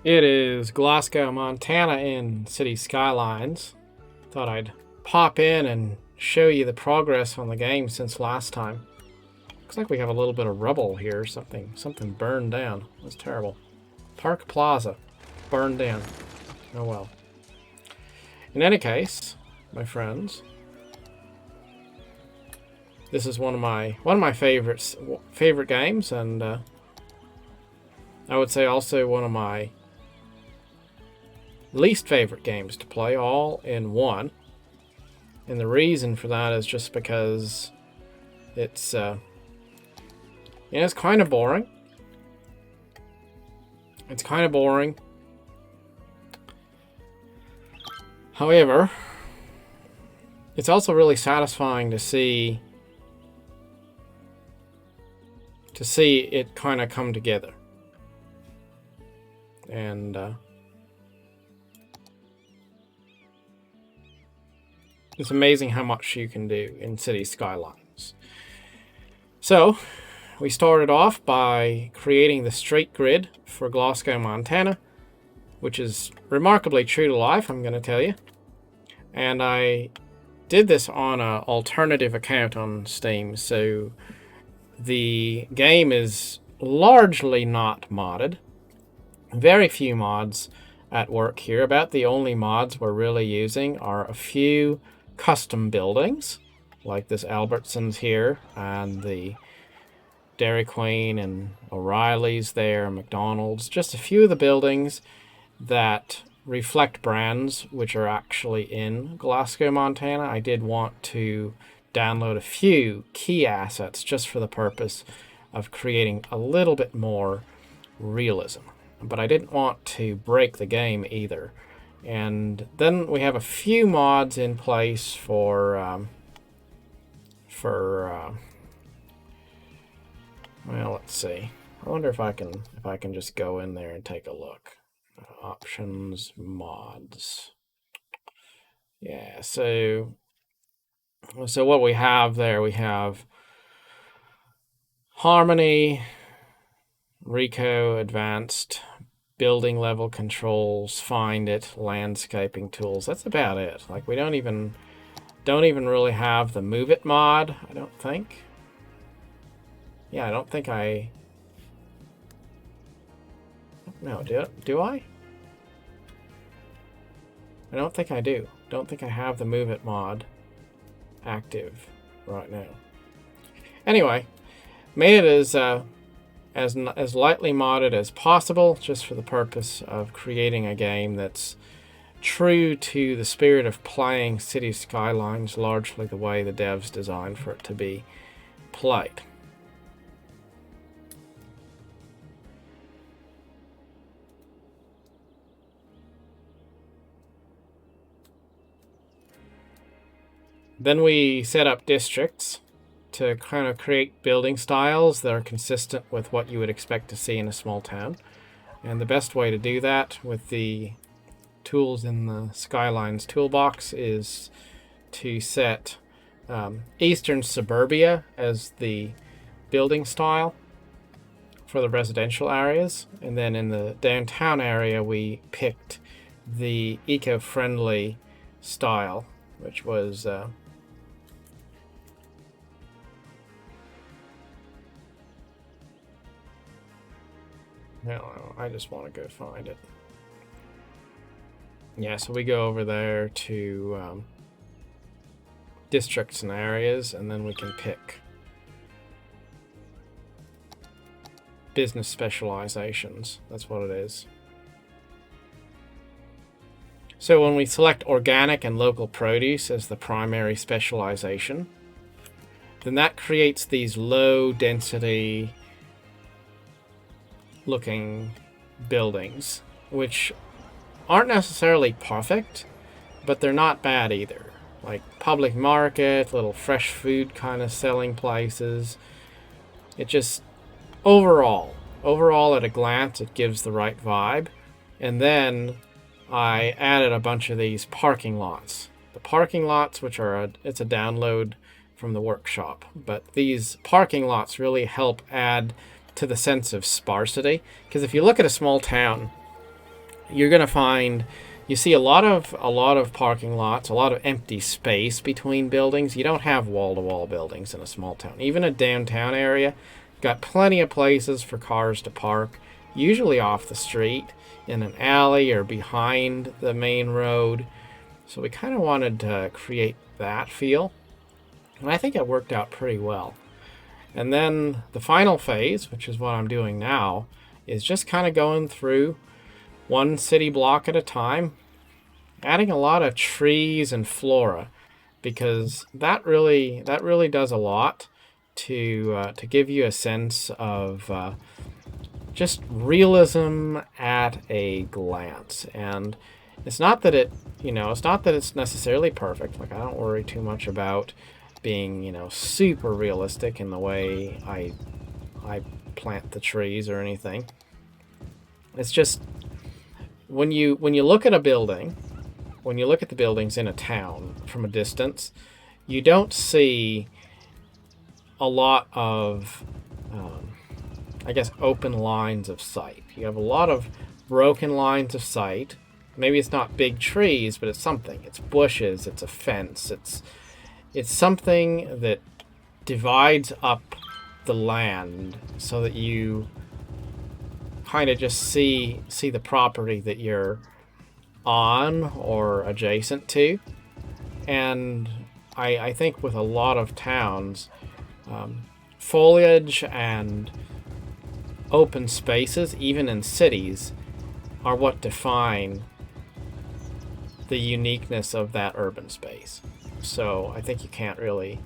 It is Glasgow, Montana in City Skylines. Thought I'd pop in and show you the progress on the game since last time. Looks like we have a little bit of rubble here. Something burned down. That's terrible. Park Plaza burned down. Oh well. In any case, my friends, this is one of my favorite games, and I would say also one of my least favorite games to play all in one. And the reason for that is just because it's it's kind of boring. It's kind of boring. However, it's also really satisfying to see it kind of come together. And it's amazing how much you can do in City Skylines. So, we started off by creating the street grid for Glasgow, Montana, which is remarkably true to life, I'm going to tell you. And I did this on an alternative account on Steam, so the game is largely not modded. Very few mods at work here. About the only mods we're really using are a few custom buildings, like this Albertsons here, and the Dairy Queen and O'Reilly's there, McDonald's. Just a few of the buildings that reflect brands which are actually in Glasgow, Montana. I did want to download a few key assets just for the purpose of creating a little bit more realism. But I didn't want to break the game either. And then we have a few mods in place for well, let's see. I wonder if I can just go in there and take a look. Options, mods. Yeah, so what we have there, we have Harmony, Rico, Advanced, building level controls, Find It, landscaping tools. That's about it. Like, we don't even really have the Move It mod, I don't think. Yeah, I don't think I... No, do I? I don't think I do. Don't think I have the Move It mod active right now. Anyway, made it as lightly modded as possible, just for the purpose of creating a game that's true to the spirit of playing City Skylines, largely the way the devs designed for it to be played. Then we set up districts to kind of create building styles that are consistent with what you would expect to see in a small town. And the best way to do that with the tools in the Skylines toolbox is to set Eastern Suburbia as the building style for the residential areas. And then in the downtown area, we picked the eco-friendly style, which was... No, I just want to go find it. Yeah, so we go over there to districts and areas, and then we can pick business specializations. That's what it is. So when we select organic and local produce as the primary specialization, then that creates these low density looking buildings, which aren't necessarily perfect, but they're not bad either. Like public market, little fresh food kind of selling places. It just, overall at a glance, it gives the right vibe. And then I added a bunch of these parking lots. The parking lots, which are it's a download from the workshop, but these parking lots really help add to the sense of sparsity. Because if you look at a small town, you're going to find you see a lot of parking lots, a lot of empty space between buildings. You don't have wall-to-wall buildings in a small town. Even a downtown area, got plenty of places for cars to park, usually off the street, in an alley or behind the main road. So we kind of wanted to create that feel, and I think it worked out pretty well. And then the final phase, which is what I'm doing now, is just kind of going through one city block at a time, adding a lot of trees and flora, because that really does a lot to give you a sense of just realism at a glance. And it's not that it's necessarily perfect. Like, I don't worry too much about being super realistic in the way I plant the trees or anything. It's just when you look at a building, when you look at the buildings in a town from a distance, you don't see a lot of open lines of sight. You have a lot of broken lines of sight. Maybe it's not big trees, but it's something. It's bushes, it's a fence, it's something that divides up the land so that you kind of just see the property that you're on or adjacent to. And I think with a lot of towns, foliage and open spaces, even in cities, are what define the uniqueness of that urban space. So I think you can't ever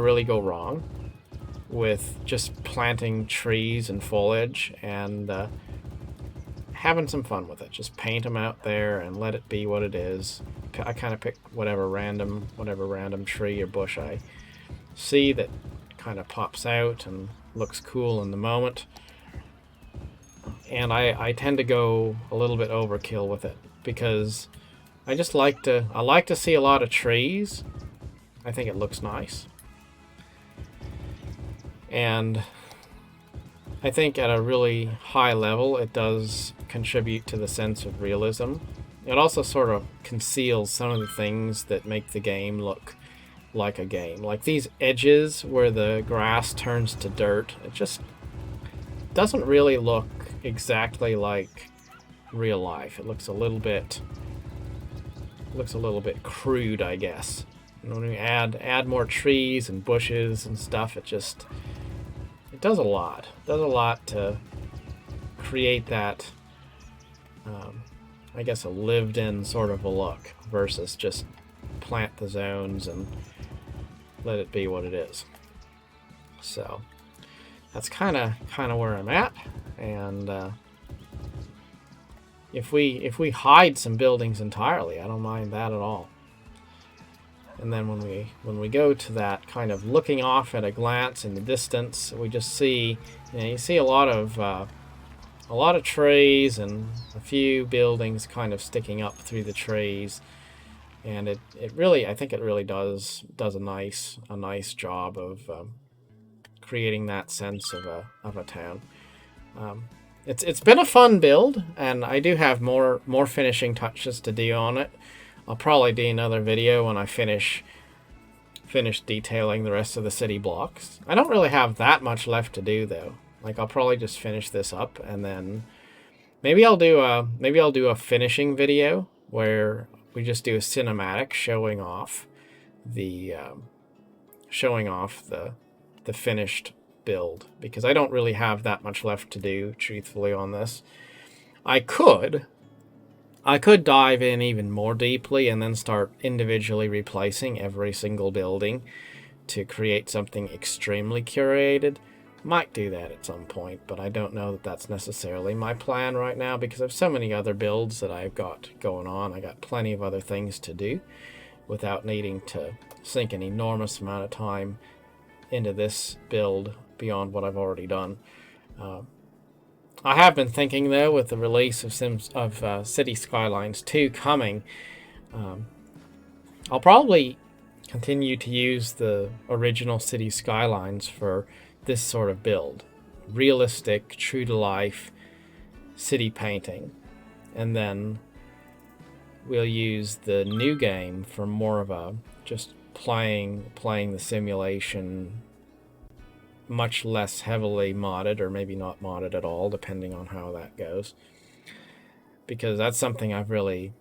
really go wrong with just planting trees and foliage and having some fun with it. Just paint them out there and let it be what it is. I kind of pick whatever random tree or bush I see that kind of pops out and looks cool in the moment. And I tend to go a little bit overkill with it, because I like to see a lot of trees. I think it looks nice. And I think at a really high level, it does contribute to the sense of realism. It also sort of conceals some of the things that make the game look like a game. Like these edges where the grass turns to dirt, it just doesn't really look exactly like real life. It looks a little bit crude, I guess. And when we add more trees and bushes and stuff, it does a lot. It does a lot to create that, a lived-in sort of a look, versus just plant the zones and let it be what it is. So that's kind of where I'm at. And if we hide some buildings entirely, I don't mind that at all. And then when we go to that kind of looking off at a glance in the distance, we just see, you see a lot of trees and a few buildings kind of sticking up through the trees, and I think it really does a nice job of creating that sense of a town. It's been a fun build, and I do have more finishing touches to do on it. I'll probably do another video when I finish detailing the rest of the city blocks. I don't really have that much left to do, though. Like, I'll probably just finish this up, and then maybe I'll do a finishing video where we just do a cinematic showing off the finished build, because I don't really have that much left to do, truthfully, on this. I could dive in even more deeply and then start individually replacing every single building to create something extremely curated. Might do that at some point, but I don't know that that's necessarily my plan right now, because I have so many other builds that I've got going on. I got plenty of other things to do without needing to sink an enormous amount of time into this build beyond what I've already done. I have been thinking, though, with the release of City Skylines 2 coming, I'll probably continue to use the original City Skylines for this sort of build, realistic, true to life city painting. And then we'll use the new game for more of a just playing the simulation, much less heavily modded, or maybe not modded at all, depending on how that goes. Because that's something I've really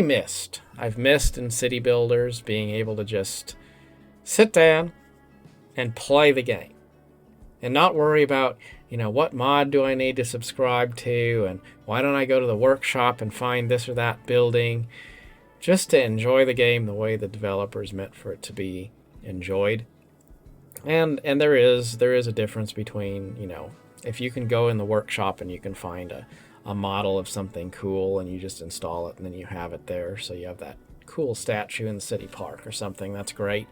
missed. I've missed in city builders being able to just sit down and play the game and not worry about, what mod do I need to subscribe to, and why don't I go to the workshop and find this or that building, just to enjoy the game the way the developers meant for it to be enjoyed. And there is a difference between, if you can go in the workshop and you can find a model of something cool and you just install it and then you have it there, so you have that cool statue in the city park or something, that's great.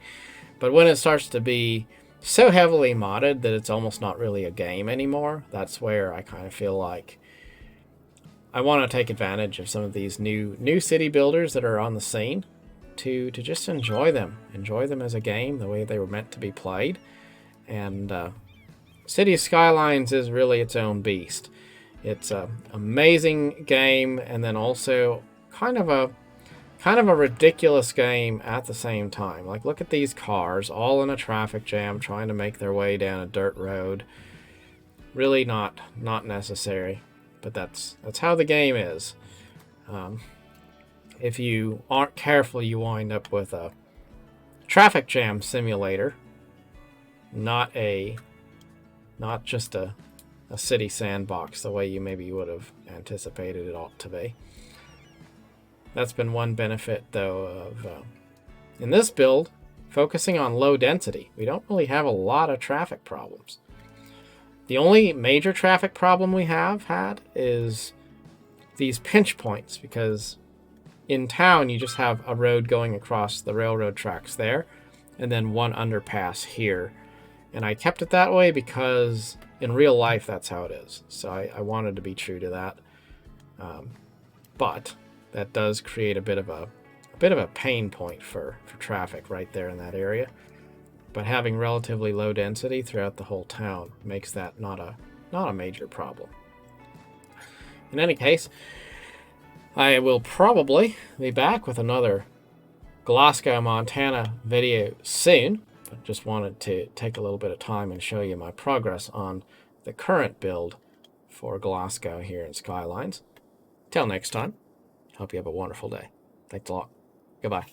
But when it starts to be so heavily modded that it's almost not really a game anymore, that's where I kind of feel like I want to take advantage of some of these new city builders that are on the scene to just enjoy them as a game the way they were meant to be played. And City Skylines is really its own beast. It's an amazing game, and then also kind of a ridiculous game at the same time. Like, look at these cars all in a traffic jam trying to make their way down a dirt road. Really not necessary, but that's how the game is. If you aren't careful, you wind up with a traffic jam simulator, not just a city sandbox the way you maybe would have anticipated it ought to be. That's been one benefit, though, of in this build, focusing on low density. We don't really have a lot of traffic problems. The only major traffic problem we have had is these pinch points, because in town you just have a road going across the railroad tracks there, and then one underpass here. And I kept it that way because in real life that's how it is. So I wanted to be true to that. But that does create a bit of a pain point for traffic right there in that area. But having relatively low density throughout the whole town makes that not a major problem. In any case, I will probably be back with another Glasgow, Montana video soon. But just wanted to take a little bit of time and show you my progress on the current build for Glasgow here in Skylines. Till next time, hope you have a wonderful day. Thanks a lot. Goodbye.